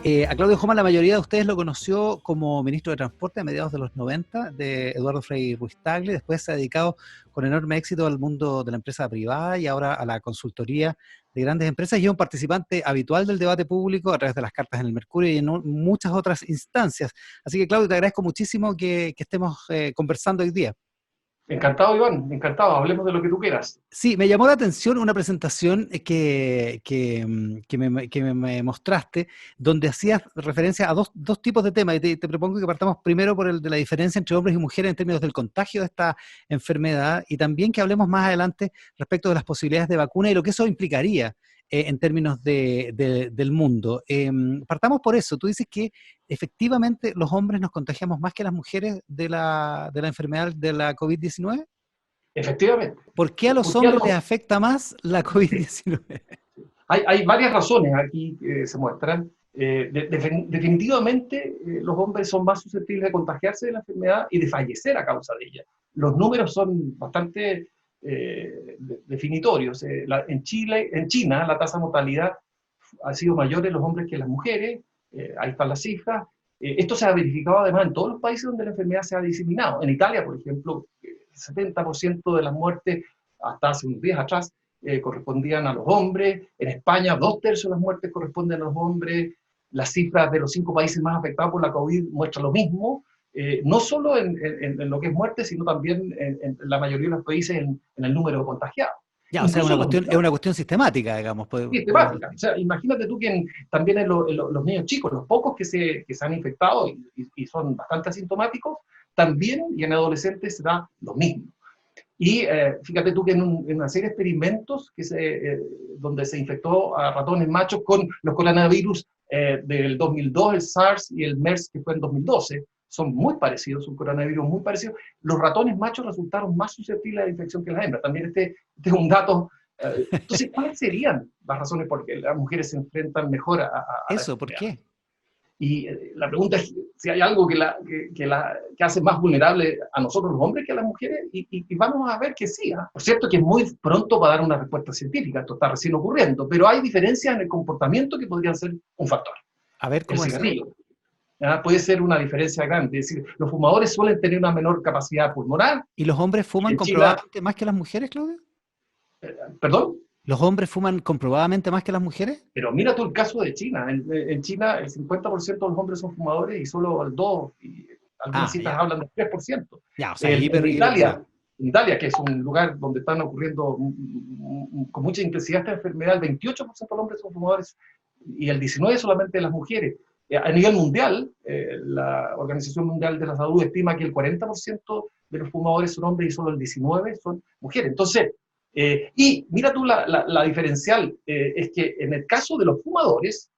A Claudio Joma la mayoría de ustedes lo conoció como ministro de Transporte a mediados de los 90 de Eduardo Frei Ruiz-Tagle. Después se ha dedicado con enorme éxito al mundo de la empresa privada y ahora a la consultoría de grandes empresas, y es un participante habitual del debate público a través de las cartas en el Mercurio y en muchas otras instancias. Así que, Claudio, te agradezco muchísimo que estemos conversando hoy día. Encantado, Iván, encantado, hablemos de lo que tú quieras. Sí, me llamó la atención una presentación que me mostraste, donde hacías referencia a dos tipos de temas, y te propongo que partamos primero por el de la diferencia entre hombres y mujeres en términos del contagio de esta enfermedad, y también que hablemos más adelante respecto de las posibilidades de vacuna y lo que eso implicaría en términos del mundo. Partamos por eso. Tú dices que efectivamente los hombres nos contagiamos más que las mujeres de la enfermedad de la COVID-19. Efectivamente. ¿Por qué a los Porque hombres les afecta más la sí, COVID-19? hay varias razones aquí que se muestran. Definitivamente los hombres son más susceptibles de contagiarse de la enfermedad y de fallecer a causa de ella. Los números son bastante definitorios. En China, la tasa de mortalidad ha sido mayor en los hombres que en las mujeres. Ahí están las cifras. Esto se ha verificado además en todos los países donde la enfermedad se ha diseminado. En Italia, por ejemplo, el 70% de las muertes hasta hace unos días atrás correspondían a los hombres. En España, 2/3 de las muertes corresponden a los hombres. Las cifras de los 5 países más afectados por la COVID muestran lo mismo. No solo en lo que es muerte, sino también en la mayoría de los países en el número de contagiados. Ya, o sea, Incluso es una cuestión sistemática, digamos. Podemos sistemática. O sea, imagínate tú que también en los niños chicos, los pocos que se han infectado y son bastante asintomáticos, también, y en adolescentes se da lo mismo. Y fíjate tú que en una serie de experimentos donde se infectó a ratones machos con los coronavirus del 2002, el SARS y el MERS, que fue en 2012, son muy parecidos, un coronavirus muy parecido. Los ratones machos resultaron más susceptibles a la infección que las hembras. También este es un dato. Entonces, ¿cuáles serían las razones por las que las mujeres se enfrentan mejor a la Eso, ¿por enfermedad? qué? Y la pregunta es si hay algo que hace más vulnerable a nosotros los hombres que a las mujeres, y vamos a ver que sí. Por cierto que es muy pronto para dar una respuesta científica, esto está recién ocurriendo, pero hay diferencias en el comportamiento que podrían ser un factor. A ver, El ¿cómo es? cigarrillo puede ser una diferencia grande, es decir, los fumadores suelen tener una menor capacidad pulmonar. ¿Y los hombres fuman En China, comprobadamente más que las mujeres, Claudio? perdón, ¿Los hombres fuman comprobadamente más que las mujeres? pero mira tú el caso de China. En China el 50% de los hombres son fumadores y solo el 2%, y algunas Ah, citas ya. hablan del 3%. Ya, o sea, hiper, En hipercuidado. Italia, que es un lugar donde están ocurriendo con mucha intensidad esta enfermedad, el 28% de los hombres son fumadores y el 19% solamente de las mujeres. A nivel mundial, la Organización Mundial de la Salud estima que el 40% de los fumadores son hombres y solo el 19% son mujeres. Entonces, y mira tú la diferencial, es que en el caso de los fumadores,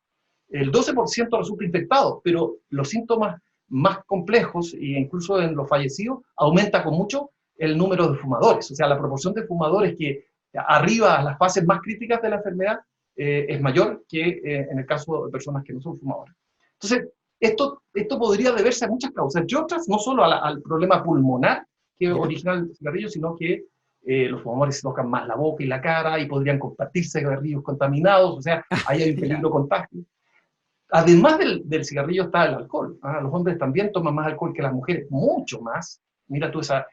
el 12% resulta infectado, pero los síntomas más complejos, e incluso en los fallecidos, aumenta con mucho el número de fumadores. O sea, la proporción de fumadores que arriba a las fases más críticas de la enfermedad es mayor que en el caso de personas que no son fumadores. Entonces, esto podría deberse a muchas causas, y otras, no solo al problema pulmonar que ¿Ya? origina el cigarrillo, sino que los fumadores se tocan más la boca y la cara y podrían compartir cigarrillos contaminados, o sea, ahí hay un Ya. peligro de contagio. Además del cigarrillo está el alcohol. Los hombres también toman más alcohol que las mujeres, mucho más. Mira tú esa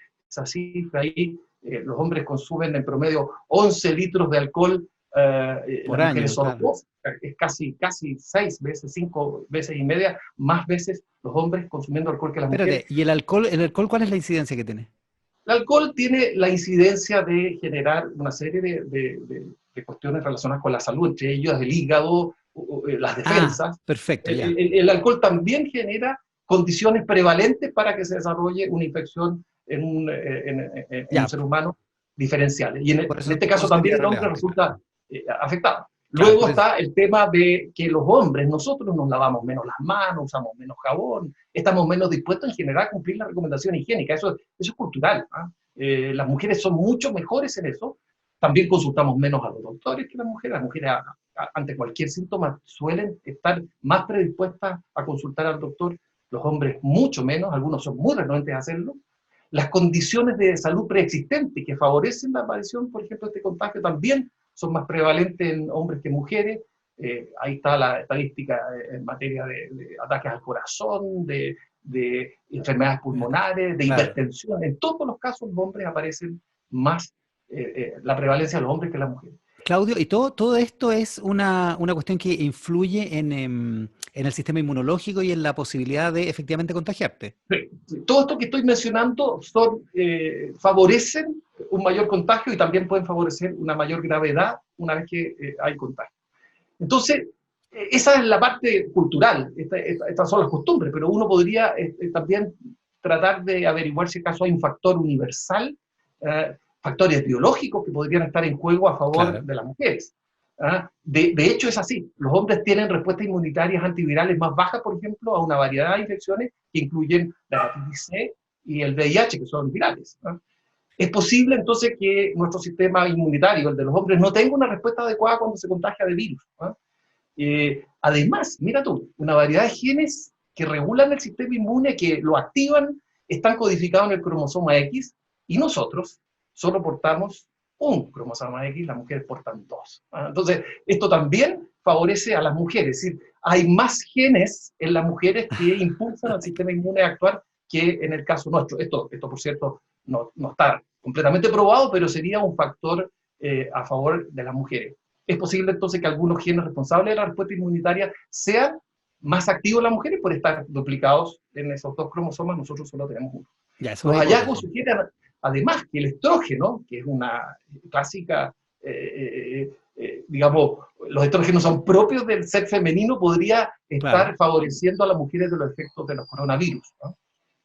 cifra ahí. Los hombres consumen en promedio 11 litros de alcohol, Por las mujeres año, solo claro. 2. Es casi 6 veces, 5 veces y media, más veces los hombres consumiendo alcohol que las mujeres. Espérate, ¿y el alcohol cuál es la incidencia que tiene? El alcohol tiene la incidencia de generar una serie de cuestiones relacionadas con la salud, entre ellas el hígado, las Ah, defensas. perfecto, ya. El alcohol también genera condiciones prevalentes para que se desarrolle una infección en un Ya, ser humano diferenciales. Y por en eso, este por caso eso también sería el hombre relevante, claro. resulta afectado. Claro, Luego por eso. está el tema de que los hombres, nosotros nos lavamos menos las manos, usamos menos jabón, estamos menos dispuestos en general a cumplir la recomendación higiénica. Eso es cultural. Las mujeres son mucho mejores en eso. También consultamos menos a los doctores que las mujeres. Las mujeres ante cualquier síntoma suelen estar más predispuestas a consultar al doctor. Los hombres mucho menos, algunos son muy renuentes a hacerlo. Las condiciones de salud preexistentes que favorecen la aparición, por ejemplo, de este contagio también son más prevalentes en hombres que en mujeres. Ahí está la estadística en materia de ataques al corazón, de enfermedades pulmonares, de Claro. hipertensión. En todos los casos los hombres aparecen más, la prevalencia de los hombres que las mujeres. Claudio, y todo esto es una cuestión que influye en el sistema inmunológico y en la posibilidad de efectivamente contagiarte. Sí, sí. Todo esto que estoy mencionando favorecen un mayor contagio y también pueden favorecer una mayor gravedad una vez que hay contagio. Entonces, esa es la parte cultural, estas son las costumbres, pero uno podría también tratar de averiguar si acaso hay un factor universal, factores biológicos que podrían estar en juego a favor Claro. de las mujeres. De hecho es así, los hombres tienen respuestas inmunitarias antivirales más bajas, por ejemplo, a una variedad de infecciones que incluyen la hepatitis C y el VIH, que son virales. Es posible entonces que nuestro sistema inmunitario, el de los hombres, no tenga una respuesta adecuada cuando se contagia de virus. Además, mira tú, una variedad de genes que regulan el sistema inmune, que lo activan, están codificados en el cromosoma X, y nosotros solo portamos un cromosoma X, las mujeres portan dos. Entonces, esto también favorece a las mujeres, es decir, hay más genes en las mujeres que impulsan al sistema inmune a actuar que en el caso nuestro. Esto por cierto, no está completamente probado, pero sería un factor a favor de las mujeres. Es posible entonces que algunos genes responsables de la respuesta inmunitaria sean más activos en las mujeres por estar duplicados en esos dos cromosomas, nosotros solo tenemos uno. Ya, eso Los es hallazgos hipótesis. sugieren además que el estrógeno, que es una clásica, digamos, los estrógenos son propios del sexo femenino, podría Claro. estar favoreciendo a las mujeres de los efectos de los coronavirus, ¿no?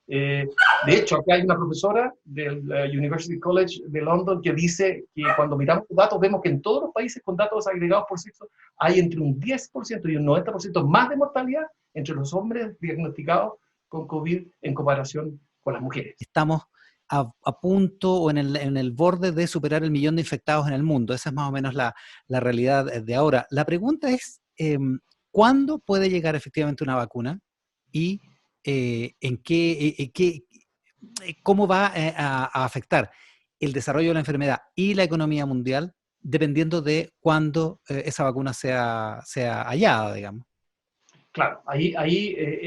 De hecho, acá hay una profesora del University College de London que dice que cuando miramos los datos vemos que en todos los países con datos agregados por sexo hay entre un 10% y un 90% más de mortalidad entre los hombres diagnosticados con COVID en comparación con las mujeres. Estamos a punto o en el borde de superar el millón de infectados en el mundo. Esa es más o menos la realidad de ahora. La pregunta es, ¿cuándo puede llegar efectivamente una vacuna? Y cómo va a afectar el desarrollo de la enfermedad y la economía mundial, dependiendo de cuándo esa vacuna sea hallada, digamos. Claro,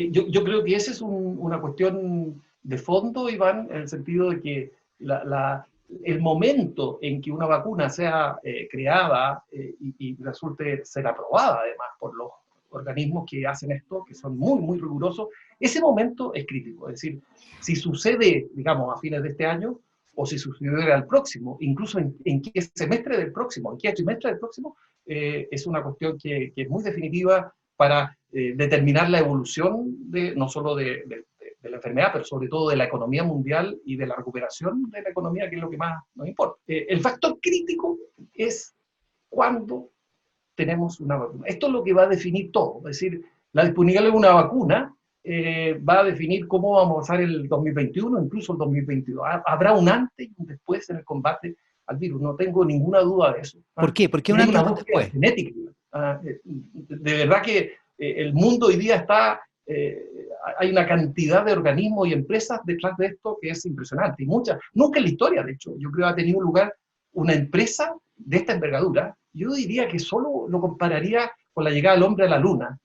yo creo que esa es una cuestión de fondo, Iván, en el sentido de que el momento en que una vacuna sea creada y resulte ser aprobada, además, por los organismos que hacen esto, que son muy, muy rigurosos, ese momento es crítico. Es decir, si sucede, digamos, a fines de este año, o si sucediera al próximo, incluso en qué semestre del próximo, en qué trimestre del próximo, es una cuestión que es muy definitiva para determinar la evolución no solo de la enfermedad, pero sobre todo de la economía mundial y de la recuperación de la economía, que es lo que más nos importa. El factor crítico es cuándo tenemos una vacuna. Esto es lo que va a definir todo, es decir, la disponibilidad de una vacuna va a definir cómo vamos a pasar el 2021, incluso el 2022. Habrá un antes y un después en el combate al virus, no tengo ninguna duda de eso. ¿Por qué? ¿Por qué Y un hay antes una y un búsqueda después? genética. De verdad que el mundo hoy día hay una cantidad de organismos y empresas detrás de esto que es impresionante. Y muchas, nunca en la historia, de hecho, yo creo que ha tenido lugar una empresa de esta envergadura. Yo diría que solo lo compararía con la llegada del hombre a la luna.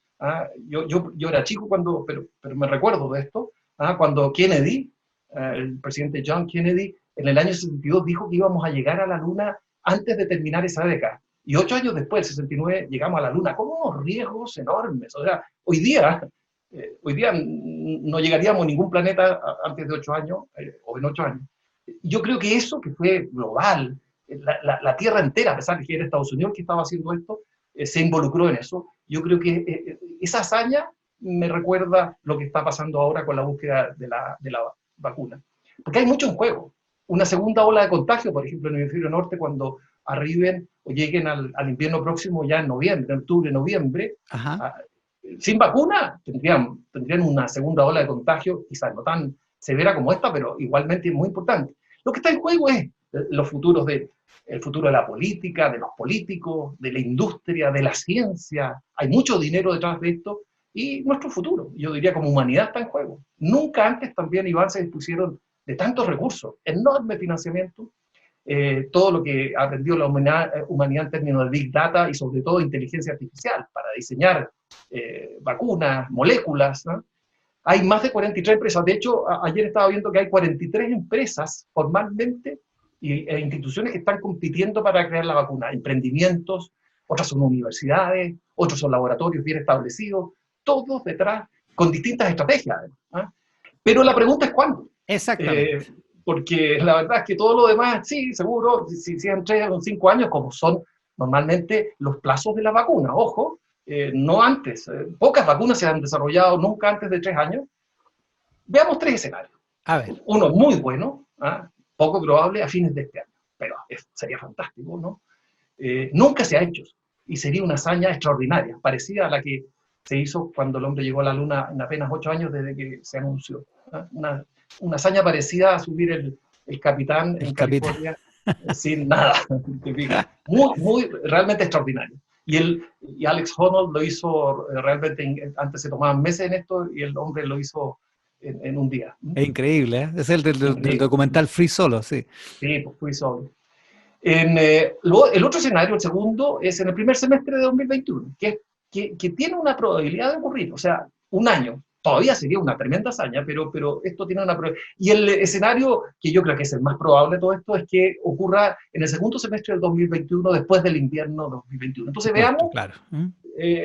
Yo era chico pero me recuerdo de esto, cuando Kennedy, el presidente John Kennedy, en el año 62 dijo que íbamos a llegar a la luna antes de terminar esa década. Y 8 años después, el 69, llegamos a la luna con unos riesgos enormes. O sea, hoy día no llegaríamos a ningún planeta antes de 8 años, o en 8 años. Yo creo que eso que fue global, la Tierra entera, a pesar de que era Estados Unidos que estaba haciendo esto, se involucró en eso. Yo creo que esa hazaña me recuerda lo que está pasando ahora con la búsqueda de la vacuna. Porque hay mucho en juego. Una segunda ola de contagio, por ejemplo, en el hemisferio norte, cuando arriben o lleguen al invierno próximo, ya en noviembre, en octubre, noviembre, Ajá. sin vacuna, tendrían una segunda ola de contagio, quizás no tan severa como esta, pero igualmente muy importante. Lo que está en juego es el futuro de la política, de los políticos, de la industria, de la ciencia. Hay mucho dinero detrás de esto y nuestro futuro, yo diría como humanidad, está en juego. Nunca antes también, Iván, se dispusieron de tantos recursos, enorme financiamiento, todo lo que aprendió la humanidad en términos de Big Data y sobre todo inteligencia artificial para diseñar vacunas, moléculas, ¿no? Hay más de 43 empresas. De hecho, ayer estaba viendo que hay 43 empresas formalmente e instituciones que están compitiendo para crear la vacuna. Emprendimientos, otras son universidades, otros son laboratorios bien establecidos, todos detrás con distintas estrategias. ¿Ah? Pero la pregunta es cuándo. Exactamente. Porque la verdad es que todo lo demás, sí, seguro, si sean 3 o 5 años, como son normalmente los plazos de la vacuna. Ojo, no antes. Pocas vacunas se han desarrollado nunca antes de 3 años. Veamos 3 escenarios. A ver. Uno muy bueno, ¿ah? Poco probable a fines de este año, pero sería fantástico, ¿no? Nunca se ha hecho y sería una hazaña extraordinaria, parecida a la que se hizo cuando el hombre llegó a la Luna en apenas 8 años desde que se anunció. ¿Ah? Una hazaña parecida a subir el Capitán en California sin nada. Realmente extraordinario. Y Alex Honnold lo hizo realmente, antes se tomaban meses en esto y el hombre lo hizo en un día. Es increíble, ¿eh? Es el del documental Free Solo, sí. Sí, pues Free Solo. El otro escenario, el segundo, es en el primer semestre de 2021, que tiene una probabilidad de ocurrir, o sea, un año. Todavía sería una tremenda hazaña, pero esto tiene una probabilidad. Y el escenario que yo creo que es el más probable de todo esto es que ocurra en el segundo semestre del 2021, después del invierno 2021. Entonces veamos claro.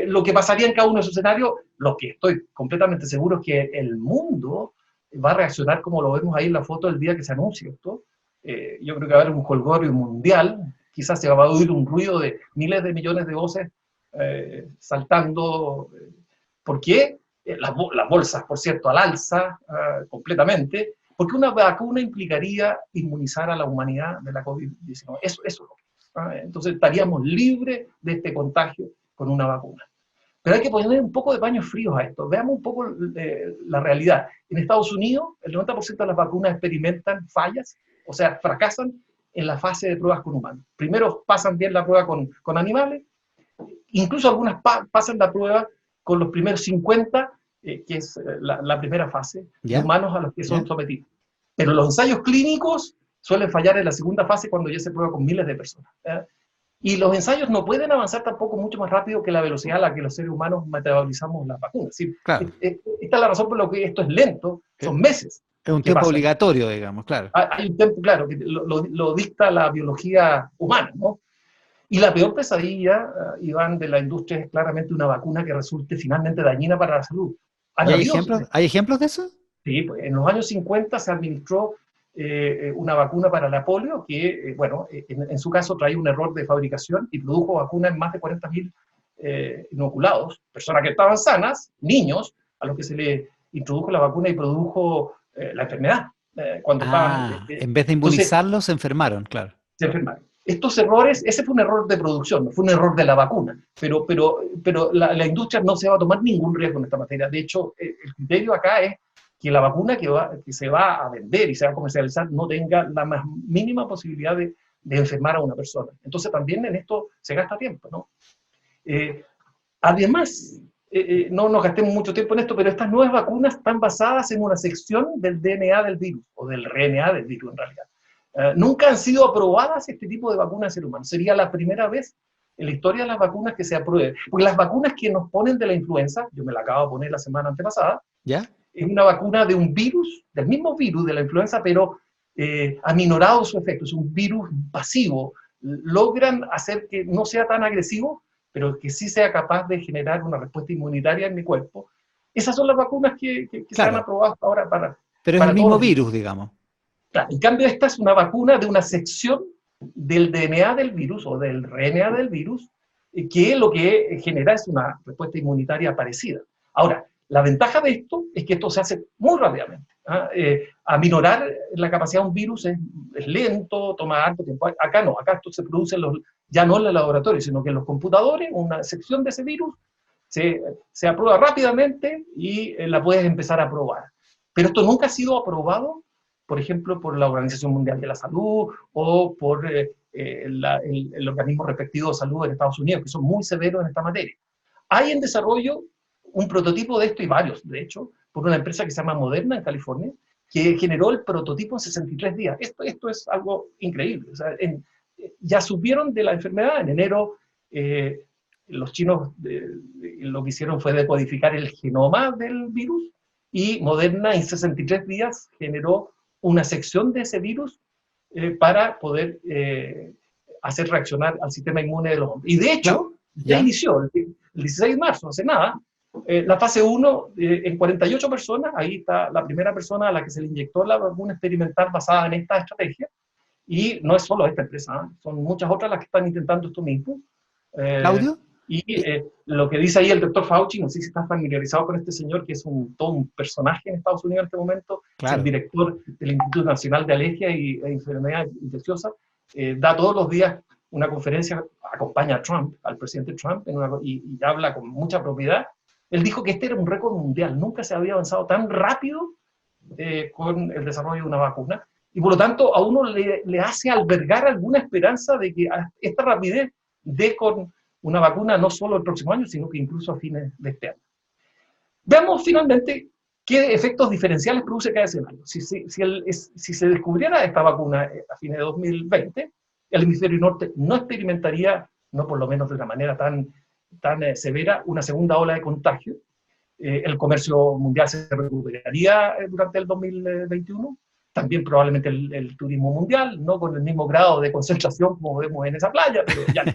lo que pasaría en cada uno de esos escenarios. Lo que estoy completamente seguro es que el mundo va a reaccionar como lo vemos ahí en la foto el día que se anuncie esto. Yo creo que va a haber un jolgorio mundial, quizás se va a oír un ruido de miles de millones de voces saltando. ¿Por qué? Las bolsas, por cierto, al alza completamente, porque una vacuna implicaría inmunizar a la humanidad de la COVID-19. Eso es lo que es. Entonces estaríamos libres de este contagio con una vacuna. Pero hay que poner un poco de paños fríos a esto. Veamos un poco la realidad. En Estados Unidos, el 90% de las vacunas experimentan fallas, o sea, fracasan en la fase de pruebas con humanos. Primero pasan bien la prueba con animales, incluso algunas pasan la prueba con los primeros 50, que es la primera fase, de humanos a los que son sometidos. Pero los ensayos clínicos suelen fallar en la segunda fase cuando ya se prueba con miles de personas. Y los ensayos no pueden avanzar tampoco mucho más rápido que la velocidad a la que los seres humanos metabolizamos las vacunas. ¿Sí? Claro. Esta es la razón por la que esto es lento, son meses. Es un tiempo obligatorio, digamos, claro. Hay un tiempo, claro, que lo dicta la biología humana, ¿no? Y la peor pesadilla, Iván, de la industria es claramente una vacuna que resulte finalmente dañina para la salud. ¿Hay ejemplos de eso? Sí, pues en los años 50 se administró una vacuna para la polio que, bueno, en su caso traía un error de fabricación y produjo vacuna en más de 40.000 inoculados, personas que estaban sanas, niños, a los que se le introdujo la vacuna y produjo la enfermedad. Cuando en vez de inmunizarlos, se enfermaron, claro. Se enfermaron. Estos errores, ese fue un error de producción, no fue un error de la vacuna, pero la industria no se va a tomar ningún riesgo en esta materia. De hecho, el criterio acá es que la vacuna que se va a vender y se va a comercializar no tenga la más mínima posibilidad de enfermar a una persona. Entonces también en esto se gasta tiempo, ¿no? Además, no nos gastemos mucho tiempo en esto, pero estas nuevas vacunas están basadas en una sección del DNA del virus, o del RNA del virus en realidad. Nunca han sido aprobadas este tipo de vacunas en ser humano. Sería la primera vez en la historia de las vacunas que se aprueben. Porque las vacunas que nos ponen de la influenza, yo me la acabo de poner la semana antepasada, ¿ya? Es una vacuna de un virus, del mismo virus de la influenza, pero aminorado su efecto. Es un virus pasivo. Logran hacer que no sea tan agresivo, pero que sí sea capaz de generar una respuesta inmunitaria en mi cuerpo. Esas son las vacunas que claro, se han aprobado ahora para... Pero es el mismo virus, digamos. Claro, en cambio, esta es una vacuna de una sección del DNA del virus o del RNA del virus, que lo que genera es una respuesta inmunitaria parecida. Ahora, la ventaja de esto es que esto se hace muy rápidamente. Aminorar la capacidad de un virus es lento, toma harto tiempo. Acá no, acá esto se produce ya no en el laboratorio, sino que en los computadores, una sección de ese virus se aprueba rápidamente y la puedes empezar a probar. Pero esto nunca ha sido aprobado, por ejemplo, por la Organización Mundial de la Salud o por el organismo respectivo de salud en Estados Unidos, que son muy severos en esta materia. Hay en desarrollo un prototipo de esto, y varios, de hecho, por una empresa que se llama Moderna en California, que generó el prototipo en 63 días. Esto es algo increíble. O sea, ya supieron de la enfermedad. En enero, los chinos lo que hicieron fue decodificar el genoma del virus, y Moderna en 63 días generó una sección de ese virus para poder hacer reaccionar al sistema inmune de los hombres. Y de hecho, ya inició el 16 de marzo, hace nada, la fase 1 en 48 personas. Ahí está la primera persona a la que se le inyectó la vacuna experimental basada en esta estrategia. Y no es solo esta empresa, son muchas otras las que están intentando esto mismo. ¿Claudio? Y lo que dice ahí el doctor Fauci, no sé si estás familiarizado con este señor, que es todo un personaje en Estados Unidos en este momento, claro. Es el director del Instituto Nacional de Alergia e Enfermedades Infecciosas, da todos los días una conferencia, acompaña a Trump, al presidente Trump, y habla con mucha propiedad. Él dijo que este era un récord mundial, nunca se había avanzado tan rápido con el desarrollo de una vacuna, y por lo tanto a uno le hace albergar alguna esperanza de que esta rapidez dé con una vacuna no solo el próximo año, sino que incluso a fines de este año. Veamos finalmente qué efectos diferenciales produce cada escenario. Si se descubriera esta vacuna a fines de 2020, el hemisferio norte no experimentaría, no por lo menos de una manera tan severa, una segunda ola de contagio. El comercio mundial se recuperaría durante el 2021. También probablemente el turismo mundial, no con el mismo grado de concentración como vemos en esa playa, pero ya.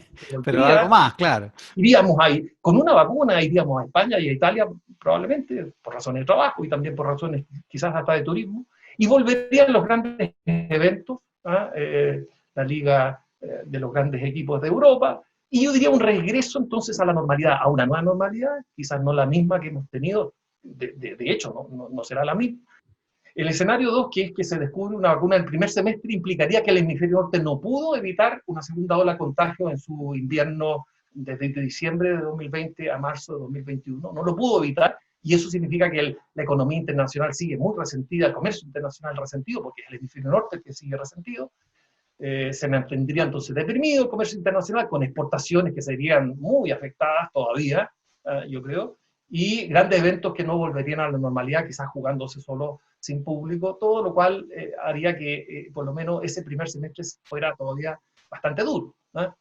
Pero algo más, claro. Iríamos ahí, con una vacuna iríamos a España y a Italia probablemente, por razones de trabajo y también por razones quizás hasta de turismo, y volverían los grandes eventos, la liga de los grandes equipos de Europa, y yo diría un regreso entonces a la normalidad, a una nueva normalidad, quizás no la misma que hemos tenido, de hecho no será la misma. El escenario 2, que es que se descubre una vacuna en el primer semestre, implicaría que el hemisferio norte no pudo evitar una segunda ola de contagio en su invierno desde diciembre de 2020 a marzo de 2021. No lo pudo evitar, y eso significa que la economía internacional sigue muy resentida, el comercio internacional resentido, porque es el hemisferio norte el que sigue resentido. Se mantendría entonces deprimido el comercio internacional, con exportaciones que serían muy afectadas todavía, yo creo, y grandes eventos que no volverían a la normalidad, quizás jugándose solo sin público, todo lo cual haría que por lo menos ese primer semestre fuera todavía bastante duro, ¿no?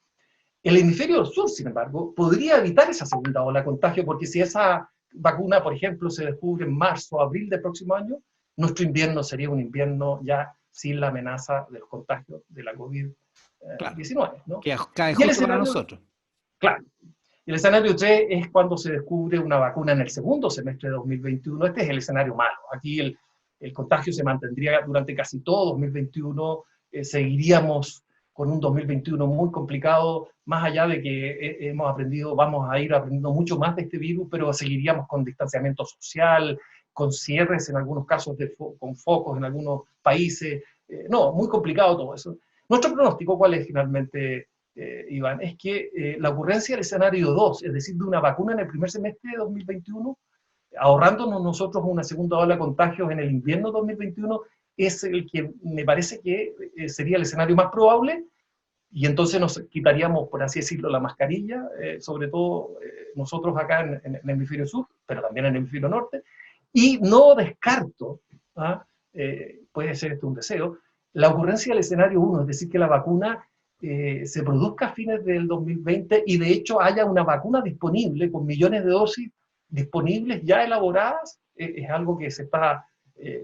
El hemisferio sur, sin embargo, podría evitar esa segunda ola de contagio, porque si esa vacuna, por ejemplo, se descubre en marzo o abril del próximo año, nuestro invierno sería un invierno ya sin la amenaza de los contagios de la COVID-19, ¿no? Que cae justo para nosotros. Claro. El escenario 3 es cuando se descubre una vacuna en el segundo semestre de 2021. Este es el escenario malo. Aquí el contagio se mantendría durante casi todo 2021. Seguiríamos con un 2021 muy complicado, más allá de que vamos a ir aprendiendo mucho más de este virus, pero seguiríamos con distanciamiento social, con cierres en algunos casos, con focos en algunos países. Muy complicado todo eso. Nuestro pronóstico, ¿cuál es finalmente, Iván? Es que la ocurrencia del escenario 2, es decir, de una vacuna en el primer semestre de 2021, ahorrándonos nosotros una segunda ola de contagios en el invierno 2021, es el que me parece que sería el escenario más probable, y entonces nos quitaríamos, por así decirlo, la mascarilla, sobre todo nosotros acá en el hemisferio sur, pero también en el hemisferio norte, y no descarto, puede ser esto un deseo, la ocurrencia del escenario 1, es decir, que la vacuna se produzca a fines del 2020 y de hecho haya una vacuna disponible con millones de dosis disponibles ya elaboradas. Es algo que se está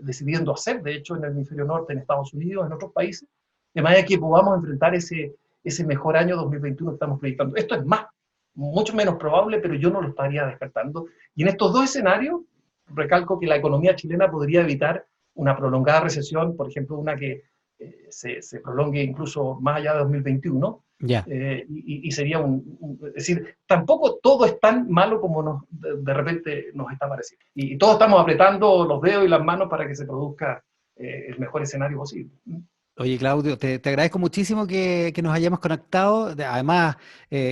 decidiendo hacer, de hecho, en el hemisferio norte, en Estados Unidos, en otros países, de manera que podamos enfrentar ese mejor año 2021 que estamos proyectando. Esto es mucho menos probable, pero yo no lo estaría descartando. Y en estos dos escenarios, recalco que la economía chilena podría evitar una prolongada recesión, por ejemplo, una que se prolongue incluso más allá de 2021, y sería es decir, tampoco todo es tan malo como de repente nos está pareciendo. Y todos estamos apretando los dedos y las manos para que se produzca el mejor escenario posible. Oye, Claudio, te agradezco muchísimo que nos hayamos conectado. Además,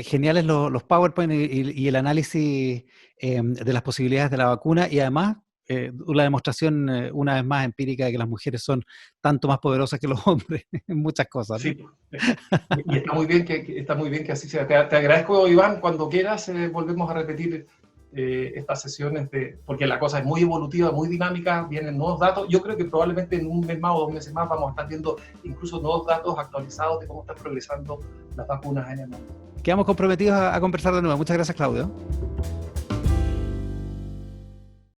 geniales los PowerPoint y el análisis de las posibilidades de la vacuna, y además la demostración una vez más empírica de que las mujeres son tanto más poderosas que los hombres en muchas cosas, ¿no? Sí, y está muy bien que así sea. Te agradezco, Iván. Cuando quieras volvemos a repetir estas sesiones, porque la cosa es muy evolutiva, muy dinámica, vienen nuevos datos. Yo creo que probablemente en un mes más o 2 meses más vamos a estar viendo incluso nuevos datos actualizados de cómo están progresando las vacunas en el mundo. Quedamos comprometidos a conversar de nuevo. Muchas gracias, Claudio.